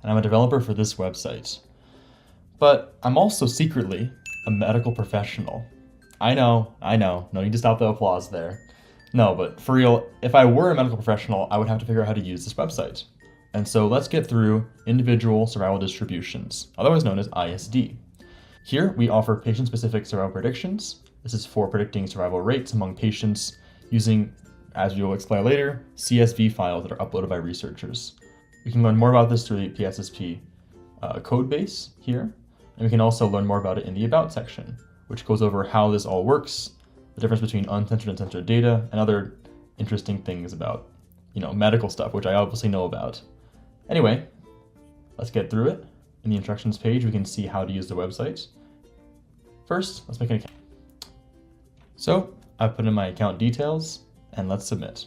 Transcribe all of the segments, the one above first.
and I'm a developer for this website. But I'm also secretly a medical professional. I know, no need to stop the applause there. No, but for real, if I were a medical professional, I would have to figure out how to use this website. And so let's get through individual survival distributions, otherwise known as ISD. Here we offer patient-specific survival predictions. This is for predicting survival rates among patients using, as we will explain later, CSV files that are uploaded by researchers. We can learn more about this through the PSSP code base here, and we can also learn more about it in the About section, which goes over how this all works, the difference between uncensored and censored data, and other interesting things about, medical stuff, which I obviously know about. Anyway, let's get through it. In the instructions page, we can see how to use the website. First, let's make an account. So I've put in my account details, and let's submit.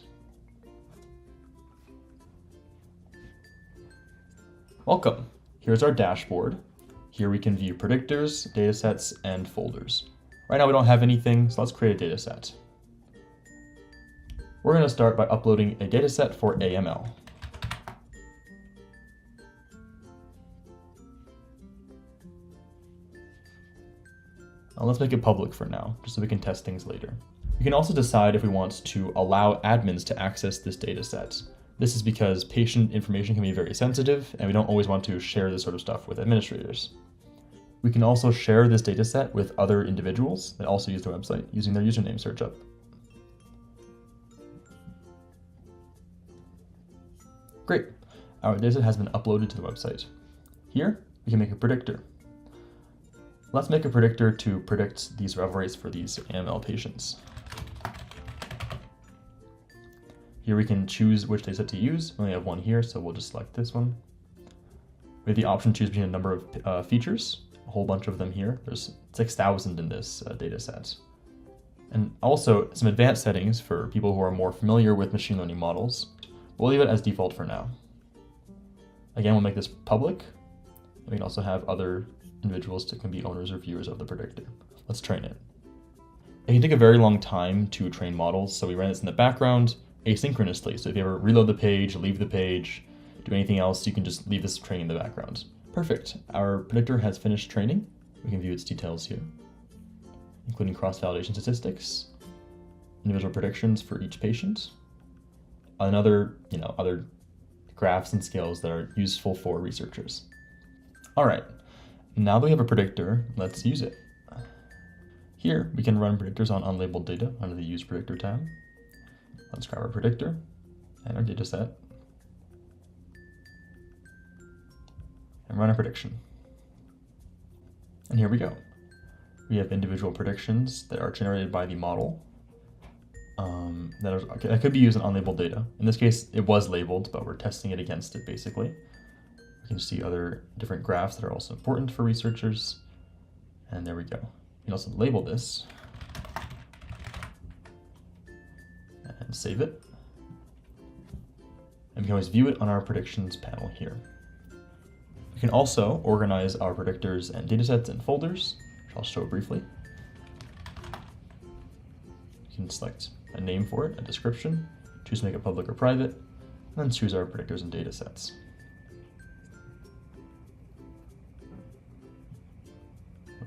Welcome. Here's our dashboard. Here we can view predictors, datasets, and folders. Right now we don't have anything, so let's create a dataset. We're going to start by uploading a dataset for AML. Now let's make it public for now, just so we can test things later. We can also decide if we want to allow admins to access this dataset. This is because patient information can be very sensitive, and we don't always want to share this sort of stuff with administrators. We can also share this dataset with other individuals that also use the website using their username search up. Great, our dataset has been uploaded to the website. Here, we can make a predictor. Let's make a predictor to predict these survival rates for these AML patients. Here we can choose which dataset to use. We only have one here, so we'll just select this one. We have the option to choose between a number of features, a whole bunch of them here. There's 6,000 in this dataset. And also some advanced settings for people who are more familiar with machine learning models. We'll leave it as default for now. Again, we'll make this public. We can also have other individuals that can be owners or viewers of the predictor. Let's train it. It can take a very long time to train models, so we run this in the background asynchronously. So if you ever reload the page, leave the page, do anything else, you can just leave this training in the background. Perfect. Our predictor has finished training. We can view its details here, including cross-validation statistics, individual predictions for each patient, and other graphs and scales that are useful for researchers. All right. Now that we have a predictor, let's use it. Here, we can run predictors on unlabeled data under the Use Predictor tab. Let's grab our predictor and our dataset and run a prediction. And here we go. We have individual predictions that are generated by the model that could be used on unlabeled data. In this case, it was labeled, but we're testing it against it basically. We can see other different graphs that are also important for researchers. And there we go. You can also label this and save it. And we can always view it on our predictions panel here. We can also organize our predictors and datasets in folders, which I'll show briefly. You can select a name for it, a description, choose to make it public or private, and then choose our predictors and datasets.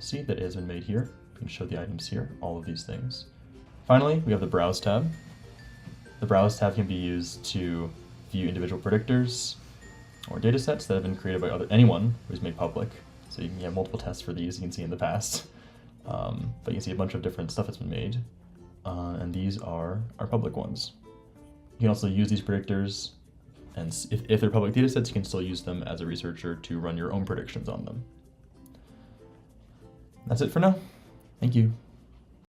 See that it has been made here. We can show the items here, all of these things. Finally, we have the Browse tab. The Browse tab can be used to view individual predictors or datasets that have been created by anyone who's made public. So you can have multiple tests for these, you can see in the past. But you can see a bunch of different stuff that's been made. And these are our public ones. You can also use these predictors, and if they're public datasets, you can still use them as a researcher to run your own predictions on them. That's it for now. Thank you.